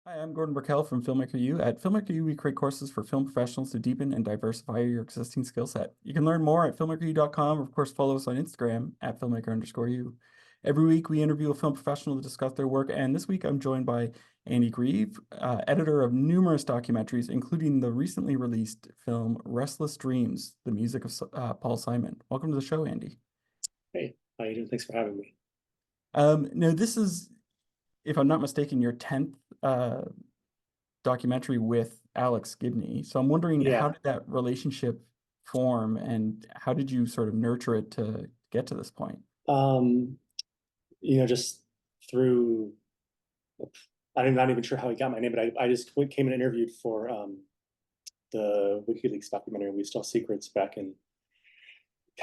Hi, I'm Gordon Burkell from Filmmaker U. At Filmmaker U, we create courses for film professionals to deepen and diversify your existing skill set. You can learn more at filmmakeru.com, or of course, follow us on Instagram at filmmaker_u. Every week, we interview a film professional to discuss their work, and this week I'm joined by Andy Grieve, editor of numerous documentaries, including the recently released film Restless Dreams, the music of Paul Simon. Welcome to the show, Andy. Hey, how you doing? Thanks for having me. No, this is, if I'm not mistaken, your 10th documentary with Alex Gibney. So I'm wondering, how Yeah, did that relationship form and how did you sort of nurture it to get to this point? um, just through, I'm not even sure how he got my name, but I just came and interviewed for the WikiLeaks documentary, We Still Secrets, back in,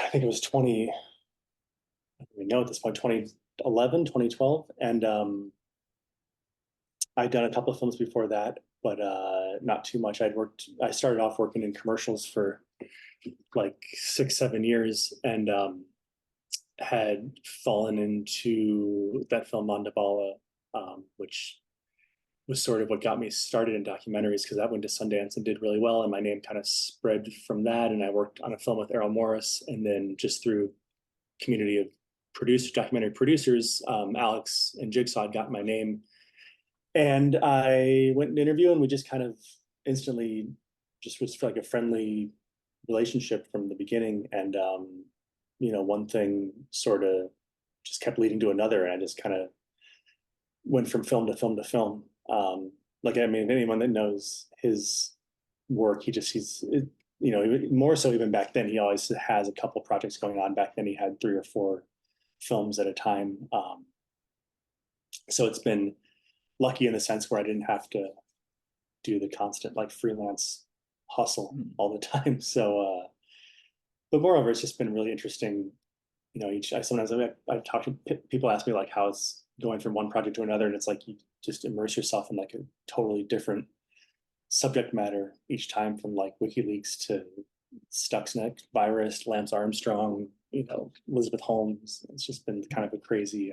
I think it was 20, I don't even know at this point, 2011, 2012. And I'd done a couple of films before that, but not too much. I started off working in commercials for like 6, 7 years, and had fallen into that film Manda Bala, which was sort of what got me started in documentaries, because that went to Sundance and did really well, and my name kind of spread from that. And I worked on a film with Errol Morris, and then just through community of documentary producers, Alex and Jigsaw got my name, and I went and interviewed, and we just kind of instantly just was like a friendly relationship from the beginning. And one thing sort of just kept leading to another, and I just kind of went from film to film to film. Like, I mean, anyone that knows his work, he's more so even back then, he always has a couple projects going on. Back then he had 3 or 4 films at a time. So it's been lucky in the sense where I didn't have to do the constant like freelance hustle all the time. So, but moreover, it's just been really interesting. I talk to people, ask me like how it's going from one project to another, and it's like you just immerse yourself in like a totally different subject matter each time, from like WikiLeaks to Stuxnet virus, Lance Armstrong, Elizabeth Holmes. It's just been kind of a crazy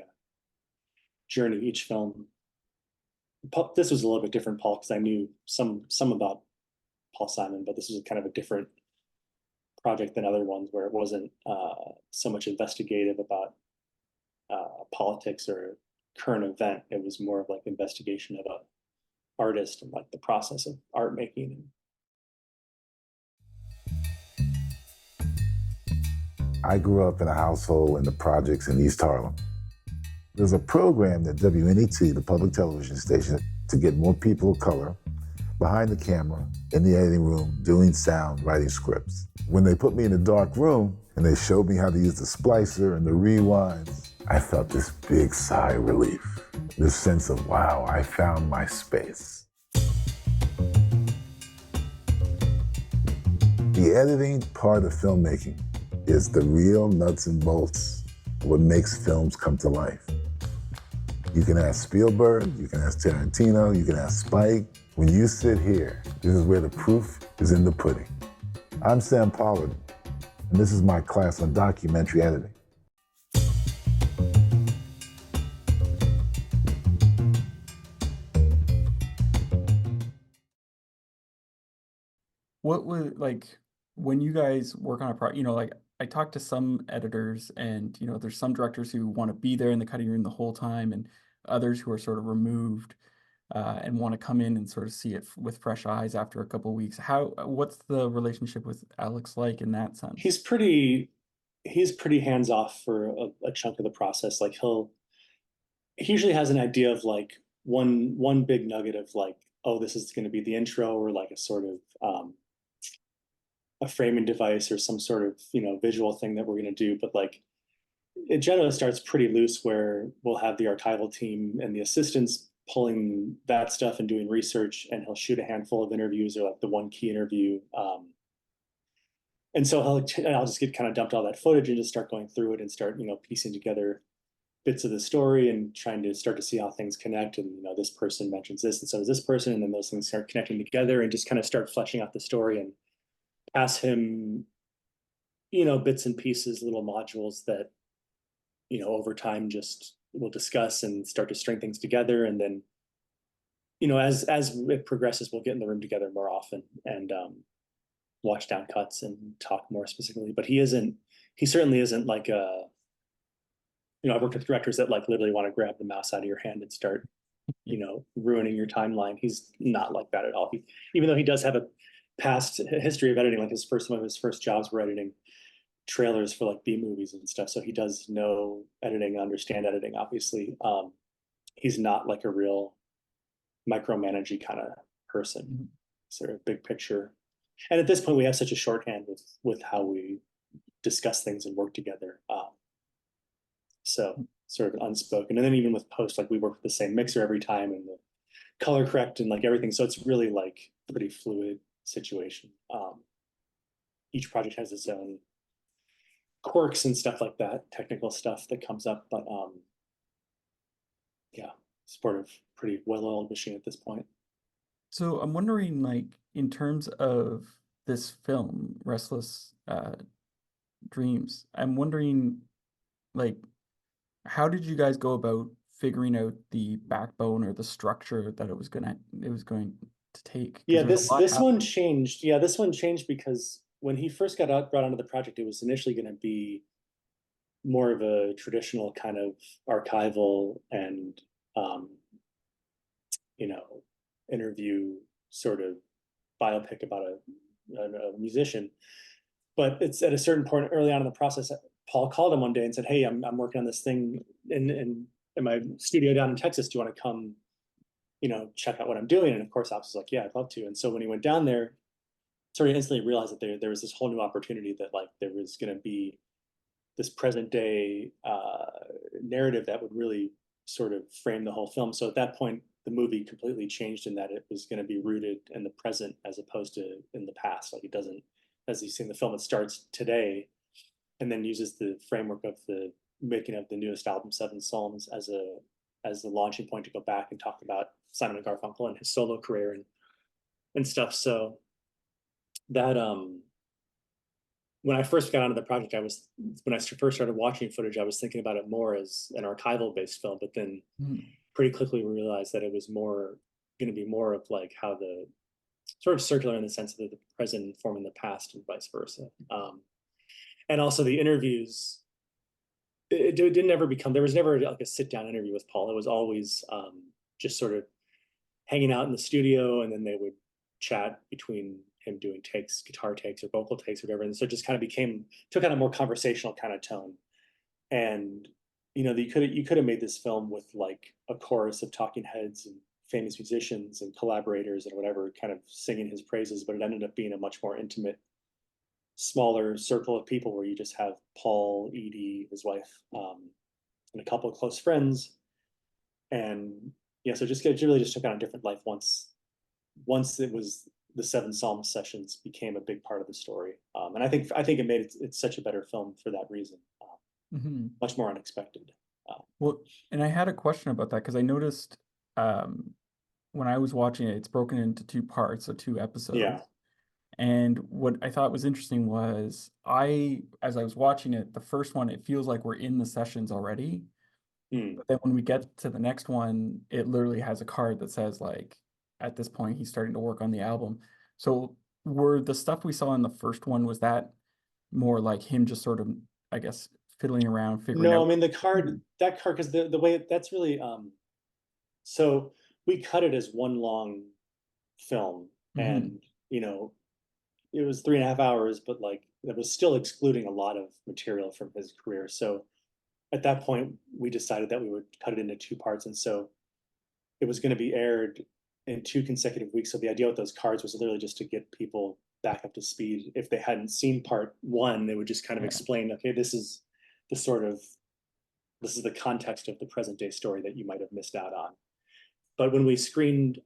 journey each film. This was a little bit different, Paul, because I knew some about Paul Simon, but this was kind of a different project than other ones, where it wasn't so much investigative about politics or current event. It was more of like investigation of a artist and like the process of art making. I grew up in a household in the projects in East Harlem. There's a program at WNET, the public television station, to get more people of color behind the camera, in the editing room, doing sound, writing scripts. When they put me in a dark room and they showed me how to use the splicer and the rewinds, I felt this big sigh of relief, this sense of, wow, I found my space. The editing part of filmmaking is the real nuts and bolts, what makes films come to life. You can ask Spielberg, you can ask Tarantino, you can ask Spike. When you sit here, this is where the proof is in the pudding. I'm Sam Pollard, and this is my class on documentary editing. What was like when you guys work on a project, like I talked to some editors and, there's some directors who want to be there in the cutting room the whole time and others who are sort of removed and want to come in and sort of see it with fresh eyes after a couple of weeks. What's the relationship with Alex like in that sense? He's pretty hands off for a chunk of the process. Like he usually has an idea of like one big nugget of like, oh, this is going to be the intro, or like a sort of a framing device or some sort of visual thing that we're going to do. But like it generally starts pretty loose, where we'll have the archival team and the assistants pulling that stuff and doing research, and he'll shoot a handful of interviews, or like the one key interview. And so I'll just get kind of dumped all that footage and just start going through it and start piecing together bits of the story and trying to start to see how things connect. And this person mentions this, and so does this person, and then those things start connecting together, and just kind of start fleshing out the story, and pass him bits and pieces, little modules that over time just we'll discuss and start to string things together. And then as it progresses, we'll get in the room together more often and watch down cuts and talk more specifically. But he certainly isn't like I've worked with directors that like literally want to grab the mouse out of your hand and start, ruining your timeline. He's not like that at all. Even though he does have a past history of editing, like one of his first jobs were editing trailers for like B movies and stuff. So he does know editing, understand editing, obviously. He's not like a real micromanaging kind of person, sort of big picture. And at this point, we have such a shorthand with how we discuss things and work together. So sort of unspoken. And then even with post, like we work with the same mixer every time and the color correct and like everything. So it's really like a pretty fluid situation. Each project has its own quirks and stuff like that, technical stuff that comes up. But yeah, sort of pretty well-oiled machine at this point. So I'm wondering, like, in terms of this film, Restless Dreams, I'm wondering, like, how did you guys go about figuring out the backbone or the structure that it was going to take? Yeah, this one changed. Yeah, this one changed because when he first got brought onto the project, it was initially going to be more of a traditional kind of archival and interview sort of biopic about a musician. But it's at a certain point early on in the process, Paul called him one day and said, "Hey, I'm working on this thing in my studio down in Texas. Do you want to come, check out what I'm doing?" And of course, Alex was like, "Yeah, I'd love to." And so when he went down there, sort of instantly realized that there was this whole new opportunity, that like there was going to be this present day narrative that would really sort of frame the whole film. So at that point, the movie completely changed in that it was going to be rooted in the present as opposed to in the past. Like it doesn't, as you see in the film, it starts today and then uses the framework of the making of the newest album, Seven Psalms, as the launching point to go back and talk about Simon and Garfunkel and his solo career and stuff. So that when I first got onto the project, when I first started watching footage, I was thinking about it more as an archival based film, but then pretty quickly we realized that it was going to be more of like how the sort of circular in the sense that the present informing the past and vice versa. And also the interviews, it didn't ever become, there was never like a sit down interview with Paul. It was always just sort of hanging out in the studio, and then they would chat between him doing takes, guitar takes or vocal takes or whatever. And so it just kind of took on a more conversational kind of tone. And, you could have made this film with like a chorus of talking heads and famous musicians and collaborators and whatever, kind of singing his praises, but it ended up being a much more intimate, smaller circle of people where you just have Paul, Edie, his wife, and a couple of close friends. And yeah, so it really just took on a different life once it was the Seven Psalms sessions became a big part of the story. And I think it made it's such a better film for that reason. Much more unexpected. Well, and I had a question about that because I noticed when I was watching it, it's broken into two parts, so two episodes. Yeah. And what I thought was interesting was as I was watching it, the first one, it feels like we're in the sessions already. But then when we get to the next one, it literally has a card that says like, at this point, he's starting to work on the album. So were the stuff we saw in the first one, was that more like him just sort of, I guess, fiddling around, figuring out? No, I mean, that card, because the way that's really, so we cut it as one long film, and, it was 3.5 hours, but like, it was still excluding a lot of material from his career. So at that point, we decided that we would cut it into two parts. And so it was going to be aired in 2 consecutive weeks. So the idea with those cards was literally just to get people back up to speed. If they hadn't seen part 1, they would just kind of explain, okay, this is the context of the present day story that you might have missed out on. But when we screened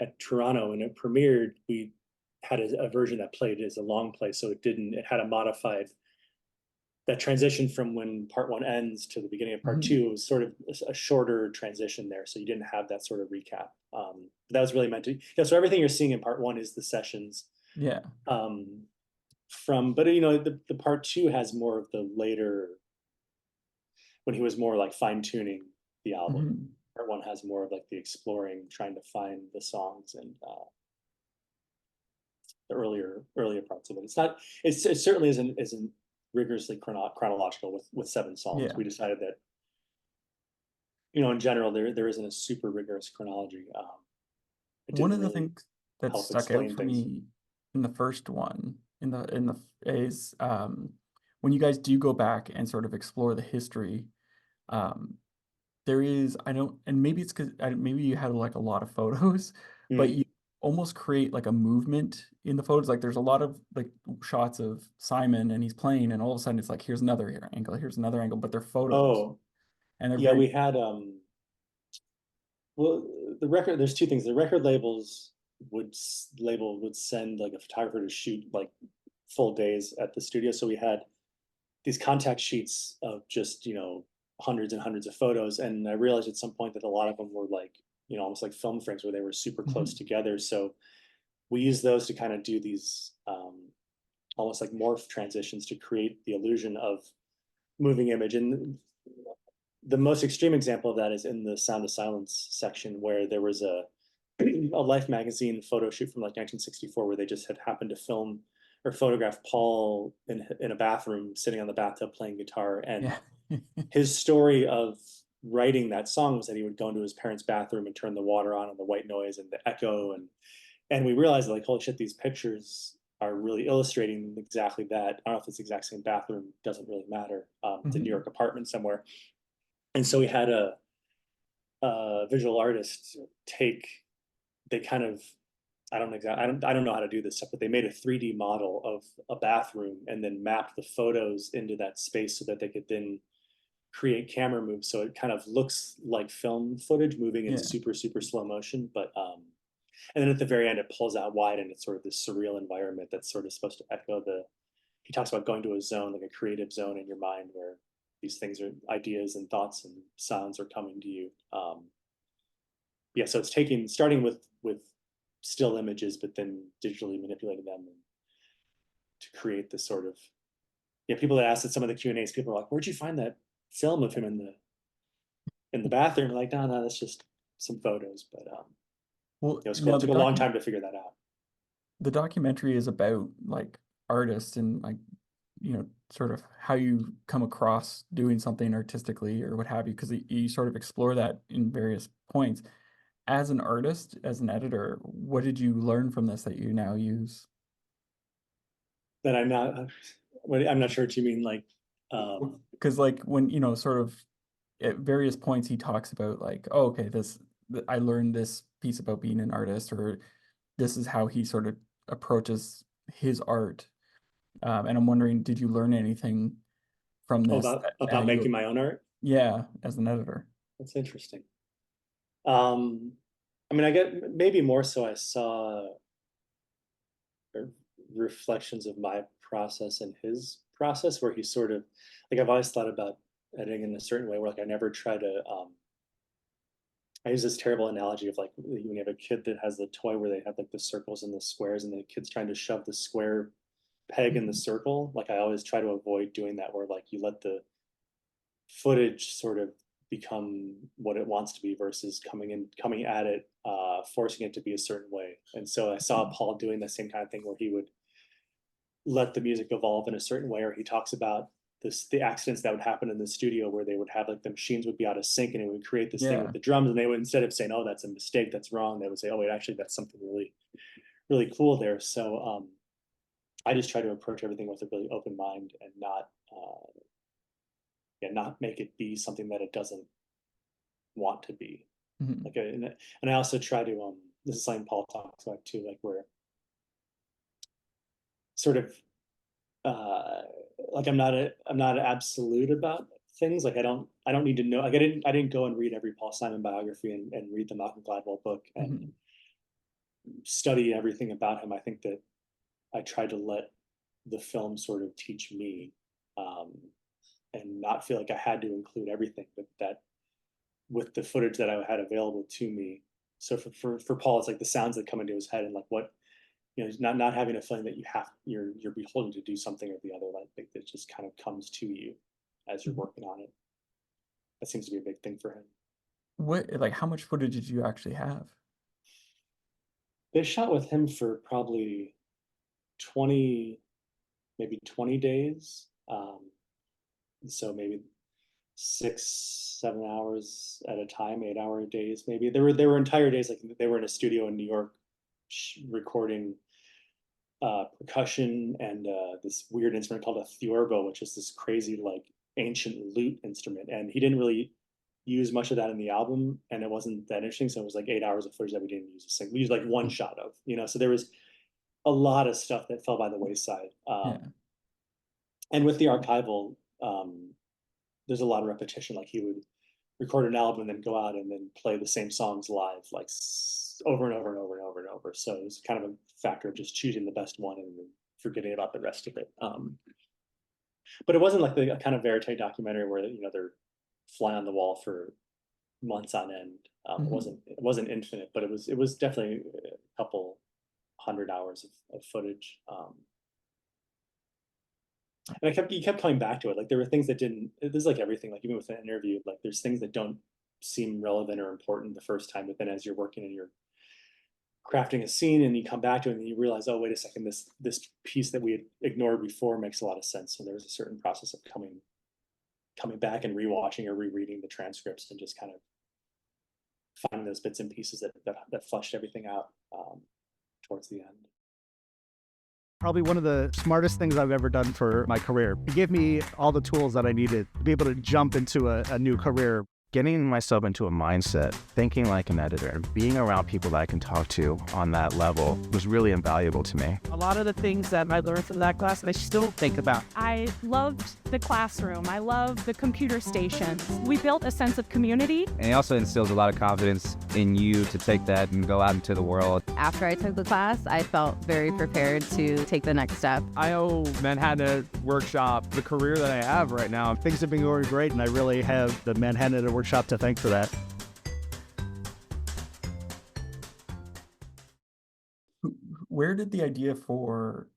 at Toronto and it premiered, we had a version that played as a long play. So it had a modified, that transition from when part 1 ends to the beginning of part 2 was sort of a shorter transition there. So you didn't have that sort of recap. That was really meant to, so everything you're seeing in part 1 is the sessions. Yeah. But the part 2 has more of the later, when he was more like fine tuning the album. Part one has more of like the exploring, trying to find the songs, and the earlier parts of it. It's not. It certainly isn't rigorously chronological with 7 songs. Yeah. We decided that, you know, in general, there isn't a super rigorous chronology. It One didn't of the really things that help stuck out explain for things. me in the first one, is when you guys do go back and sort of explore the history, um, there is, I don't, and maybe it's because maybe you had like a lot of photos, but Mm. you almost create like a movement in the photos. Like there's a lot of like shots of Simon and he's playing, and all of a sudden it's like here's another angle, here's another angle, but they're photos Oh, and they're yeah, very we had well, the record. There's 2 things. The record labels would send like a photographer to shoot like full days at the studio. So we had these contact sheets of just, you know, hundreds and hundreds of photos. And I realized at some point that a lot of them were like, you know, almost like film frames where they were super close Mhm. together. So we use those to kind of do these almost like morph transitions to create the illusion of moving image. And the most extreme example of that is in the Sound of Silence section, where there was a Life magazine photo shoot from like 1964 where they just had happened to film or photograph Paul in a bathroom sitting on the bathtub playing guitar. And Yeah. his story of writing that song was that he would go into his parents' bathroom and turn the water on and the white noise and the echo. And we realized, like, holy shit, these pictures are really illustrating exactly that. I don't know if it's the exact same bathroom, doesn't really matter. It's a New Mhm. York apartment somewhere. And so we had a visual artist take, they kind of, I don't know how to do this stuff, but they made a 3D model of a bathroom and then mapped the photos into that space so that they could then create camera moves. So it kind of looks like film footage moving in Yeah. super, super slow motion. But and then at the very end, it pulls out wide and it's sort of this surreal environment that's sort of supposed to echo he talks about going to a zone, like a creative zone in your mind where these things are ideas and thoughts and sounds are coming to you. Yeah, so it's starting with still images, but then digitally manipulating them to create this sort of, yeah. People that asked at some of the Q&As, people are like, "Where'd you find that film of him in the bathroom?" Like, no, that's just some photos. But Well, it was cool. now It took a long time to figure that out. the documentary is about like artists and like, sort of how you come across doing something artistically or what have you, because you sort of explore that in various points. As an artist, as an editor, what did you learn from this that you now use? That I'm not sure what you mean. Like, Because like when, sort of at various points he talks about like, oh, okay, I learned this piece about being an artist, or this is how he sort of approaches his art. And I'm wondering, did you learn anything from this that now about making my own art. yeah, as an editor? That's interesting. Um, I mean, I get maybe more so I saw reflections of my process and his process, where he sort of, like, I've always thought about editing in a certain way where, like, I never try to I use this terrible analogy of like when you have a kid that has the toy where they have like the circles and the squares and the kid's trying to shove the square peg in the Mhm. circle. Like, I always try to avoid doing that, where like you let the footage sort of become what it wants to be versus coming at it, forcing it to be a certain way. And so I saw Mhm. Paul doing the same kind of thing where he would let the music evolve in a certain way, or he talks about the accidents that would happen in the studio where they would have like the machines would be out of sync and it would create this thing with Yeah. the drums, and they would, instead of saying, oh, that's a mistake, that's wrong, they would say, oh wait, actually that's something really, really cool there. So I just try to approach everything with a really open mind and not yeah, not make it be something that it doesn't want to be. Mhm. Like, and I also try to this is something Paul talks about too, like where sort of uh like I'm not absolute about things. Like, I don't need to know, like I didn't go and read every Paul Simon biography and read the Malcolm Gladwell book and Mhm. study everything about him. I think that I tried to let the film sort of teach me, um, and not feel like I had to include everything, but that with the footage that I had available to me. So for Paul, it's like the sounds that come into his head and like what, you know, not having a feeling that you're beholden to do something or the other. Like it just kind of comes to you as you're Mhm. working on it. That seems to be a big thing for him. What, like, how much footage did you actually have? They shot with him for probably 20, maybe 20 days. So maybe 6, 7 hours at a time, 8 hour days maybe. There were entire days like they were in a studio in New York recording percussion and this weird instrument called a theorbo, which is this crazy like ancient lute instrument. And he didn't really use much of that in the album, and it wasn't that interesting. So it was like 8 hours of footage that we didn't use a single. We used like one shot of, So there was a lot of stuff that fell by the wayside. Yeah. And with the archival, there's a lot of repetition. Like he would record an album and then go out and then play the same songs live, like over and over and over and over and over. So it was kind of a factor of just choosing the best one and then forgetting about the rest of it. But it wasn't like the kind of verite documentary where they're fly on the wall for months on end. It wasn't infinite, but it was definitely a couple 100 hours of footage. And you kept coming back to it. Like there were things that didn't. This is like everything. Like even with an interview, like there's things that don't seem relevant or important the first time, but then as you're working and you're crafting a scene and you come back to it and you realize, oh, wait a second, this piece that we had ignored before makes a lot of sense. So there was a certain process of coming back and rewatching or rereading the transcripts and just kind of finding those bits and pieces that flushed everything out towards the end. Probably one of the smartest things I've ever done for my career. It gave me all the tools that I needed to be able to jump into a new career. Getting myself into a mindset, thinking like an editor, being around people that I can talk to on that level was really invaluable to me. A lot of the things that I learned from that class, I still think about. I loved the classroom. I loved the computer stations. We built a sense of community. And it also instills a lot of confidence in you to take that and go out into the world. After I took the class, I felt very prepared to take the next step. I owe Manhattan Workshop the career that I have right now. Things have been going great, and I really have the Manhattan Workshop to thank for that. Where did the idea for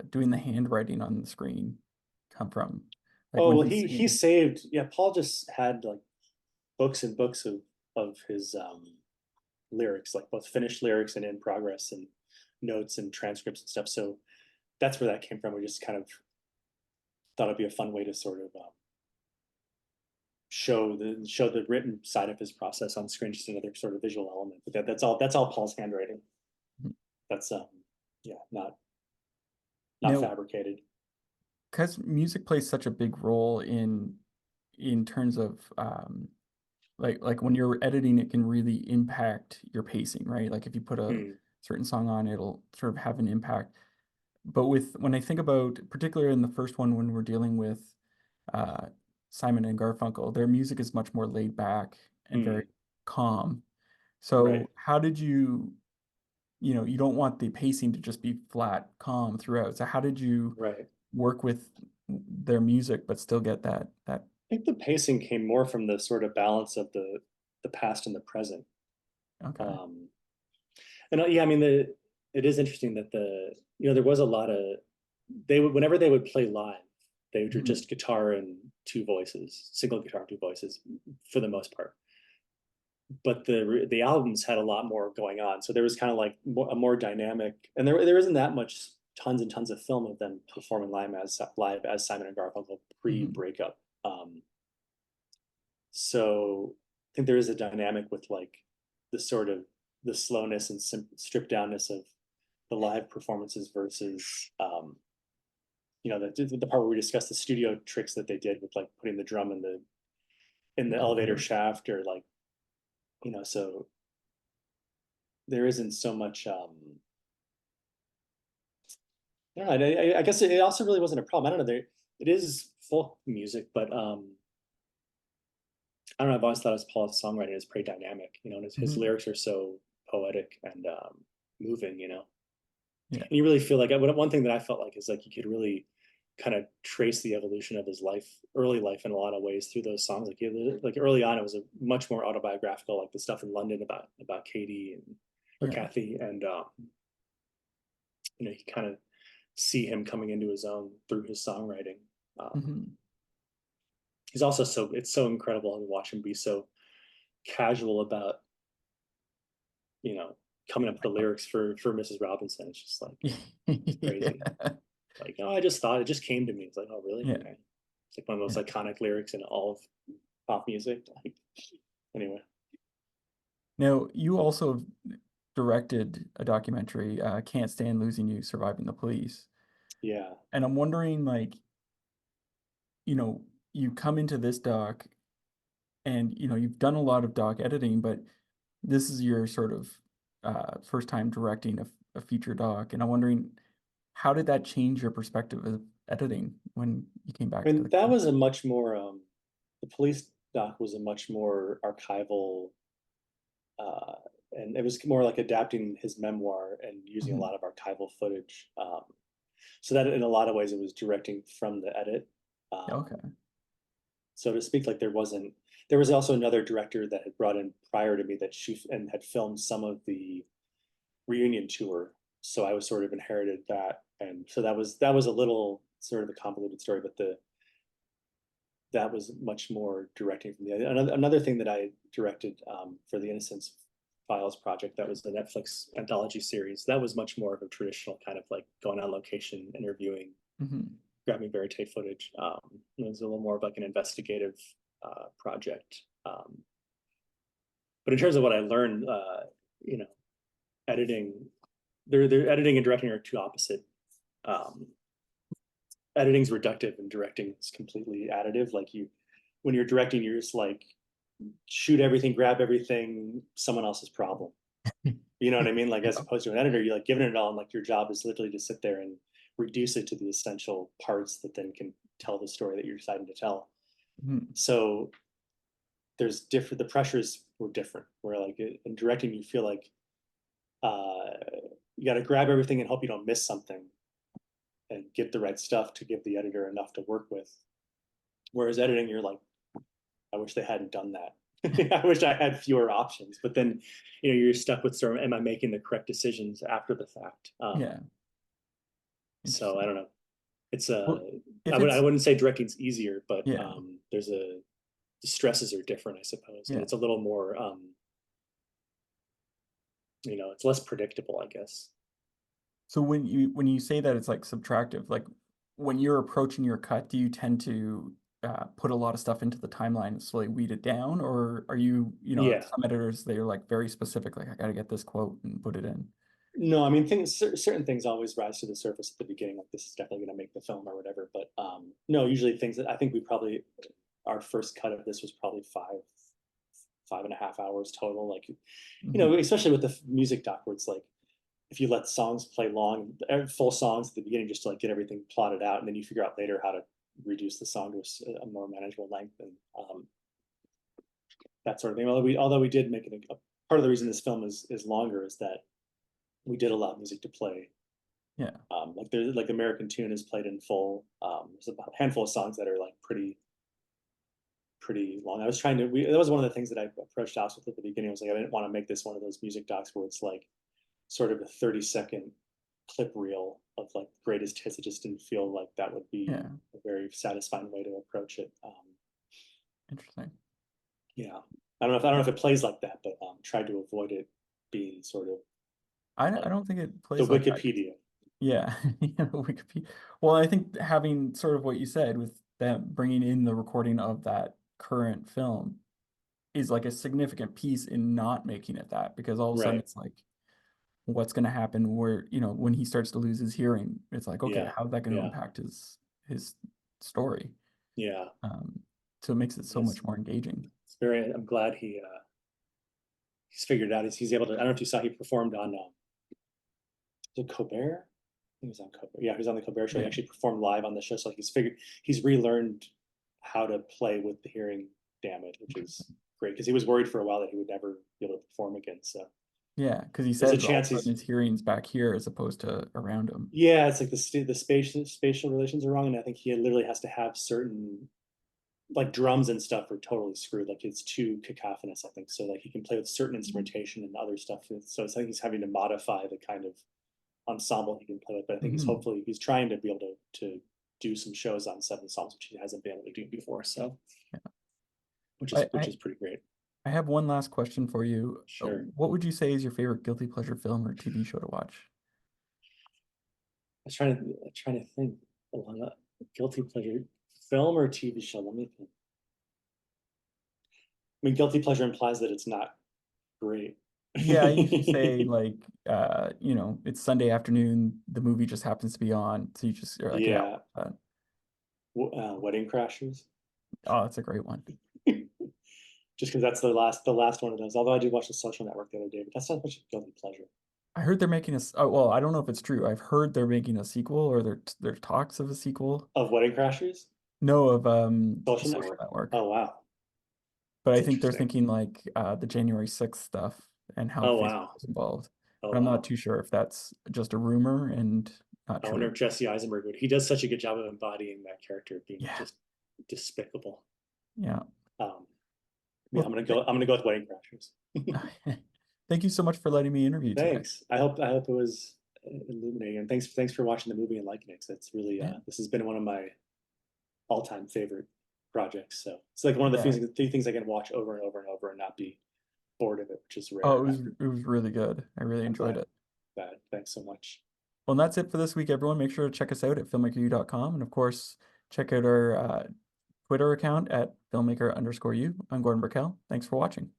doing the handwriting on the screen come from? Like well, he saved. Yeah, Paul just had like books and books of his lyrics, like both finished lyrics and in progress and notes and transcripts and stuff. So that's where that came from. We just kind of thought it'd be a fun way to sort of show the written side of his process on screen, just another sort of visual element. But that's all Paul's handwriting. That's not fabricated. Because music plays such a big role in terms of like when you're editing, it can really impact your pacing, right? Like if you put a certain song on, it'll sort of have an impact. But when I think about, particularly in the first one, when we're dealing with Simon and Garfunkel, their music is much more laid back and very calm. So how did you don't want the pacing to just be flat, calm throughout. So how did you work with their music but still get that? I think the pacing came more from the sort of balance of the past and the present. Okay. And I mean, it is interesting that there was a lot of, whenever they would play live, they would just guitar and two voices, single guitar and two voices for the most part. But the albums had a lot more going on. So there was kind of like a more dynamic, and there isn't that much, tons and tons of film of them performing live as Simon and Garfunkel pre-breakup. So I think there is a dynamic with like the sort of the slowness and stripped downness of the live performances versus the part where we discussed the studio tricks that they did with like putting the drum in the elevator shaft, or like, so there isn't so much I guess it also really wasn't a problem. I don't know, it is folk music, but I don't know, I've always thought as Paul's songwriting is pretty dynamic, and his lyrics are so poetic and moving, And you really feel like, one thing that I felt like is like you could really kind of trace the evolution of his early life in a lot of ways through those songs. Like early on, it was a much more autobiographical, like the stuff in London about Katie or Kathy, and you kind of see him coming into his own through his songwriting. He's also it's so incredible to watch him be so casual about, you know, coming up with the lyrics for Mrs. Robinson. It's just like crazy. Yeah. Like, oh, I just thought, it just came to me. It's like, oh, really? Yeah. Okay. It's like one of the most iconic lyrics in all of pop music. Like, anyway. Now, you also directed a documentary, Can't Stand Losing You, Surviving the Police. Yeah. And I'm wondering, like, you know, you come into this doc and, you know, you've done a lot of doc editing, but this is your sort of first time directing a feature doc. And I'm wondering, how did that change your perspective of editing when you came back I to mean, the that was a much more, the police doc was a much more archival, and it was more like adapting his memoir and using a lot of archival footage. So that in a lot of ways it was directing from the edit. Okay. So to speak, like there was also another director that had brought in prior to me that and had filmed some of the reunion tour. So I was sort of inherited that. And so that was a little sort of a convoluted story, but that was much more directing from the edit. Another thing that I directed for the Innocence Files project, that was the Netflix anthology series. That was much more of a traditional kind of like going on location, interviewing, grabbing verite footage. It was a little more of like an investigative project. But in terms of what I learned, you know, editing, they're editing and directing are two opposite. Editing's reductive and directing is completely additive. Like when you're directing, you're just like, shoot everything, grab everything, someone else's problem. You know what I mean? Like as opposed to an editor, you're like giving it all, and like your job is literally to sit there and reduce it to the essential parts that then can tell the story that you're deciding to tell. So there's the pressures were different. Where like in directing, you feel like you got to grab everything and hope you don't miss something, and get the right stuff to give the editor enough to work with. Whereas editing, you're like, I wish they hadn't done that. I wish I had fewer options. But then, you know, you're stuck with sort of, am I making the correct decisions after the fact? Yeah. So I don't know. It's Well, I wouldn't say directing's easier, but Yeah. the stresses are different, I suppose. And Yeah. it's a little more, you know, it's less predictable, I guess. So when you say that it's like subtractive, like when you're approaching your cut, do you tend to put a lot of stuff into the timeline and slowly weed it down, or are you know, Yeah. some editors, they're like very specific, like I got to get this quote and put it in? No, I mean, certain things always rise to the surface at the beginning, like this is definitely going to make the film or whatever. But no, usually things that I think our first cut of this was probably 5.5 hours total. Like, you know, especially with the music doc, where it's like, if you let songs play long, full songs at the beginning, just to like get everything plotted out, and then you figure out later how to reduce the song to a more manageable length, and that sort of thing. Although we did make it a part of the reason this film is longer is that we did allow music to play. Yeah. Like there's like American Tune is played in full. There's a handful of songs that are like pretty long. I was trying to, that was one of the things that I approached Alex with at the beginning. I was like, I didn't want to make this one of those music docs where it's like sort of a 30-second clip reel of like greatest hits. It just didn't feel like that would be a very satisfying way to approach it. Interesting. Yeah. I don't know if it plays like that, but tried to avoid it being sort of I don't think it plays the like Wikipedia. Yeah, Wikipedia. Well, I think having sort of what you said with them bringing in the recording of that current film is like a significant piece in not making it that, because all of a sudden it's like, what's going to happen where, you know, when he starts to lose his hearing, it's like, okay, how's that going to impact his story? Yeah. So it makes it so much more engaging. It's I'm glad he's figured it out. He's able to, I don't know if you saw, he performed on the Colbert. He was on Colbert. Yeah, he was on the Colbert show. He actually performed live on the show. So he's relearned how to play with the hearing damage, which is great, because he was worried for a while that he would never be able to perform again. So yeah, because he says his hearing's back here as opposed to around him. Yeah, it's like the spatial relations are wrong, and I think he literally has to have certain, like drums and stuff are totally screwed. Like it's too cacophonous, I think. So like he can play with certain instrumentation and other stuff. So it's like he's having to modify the kind of ensemble he can play with. But I think he's trying to be able to do some shows on 7 songs, which he hasn't been able to do before. So which is pretty great. I have one last question for you. Sure. What would you say is your favorite guilty pleasure film or TV show to watch? I was trying to think along a guilty pleasure film or TV show. Let me think. I mean, guilty pleasure implies that it's not great. Yeah, I usually say like, you know, it's Sunday afternoon, the movie just happens to be on, so you're like, yeah. Yeah. Wedding Crashers. Oh, that's a great one. Just because that's the last one of those. Although I did watch The Social Network the other day, but that's not much of a guilty pleasure. I heard they're making well, I don't know if it's true. I've heard they're making a sequel, or there talks of a sequel. Of Wedding Crashers? No, of Social Network. Oh wow. But That's I think they're interesting. thinking like the January 6th stuff and how Oh Facebook wow. was involved. Oh But I'm wow. not too sure if that's just a rumor and not I wonder true. if Jesse Eisenberg would. He does such a good job of embodying that character, being Yeah. just despicable. Yeah. Yeah, I'm gonna go with Wedding Crashers. Thank you so much for letting me interview today. Thanks. I hope it was illuminating, and thanks for watching the movie and liking it. 'Cause it's really this has been one of my all-time favorite projects. So it's like one of the three things I can watch over and over and over and not be bored of it, which is rare. Oh, it was really good. I really enjoyed it. Thanks so much. Well, and that's it for this week, everyone. Make sure to check us out at filmmakeru.com, and of course, check out our Twitter account at filmmaker_u. I'm Gordon Burkell. Thanks for watching.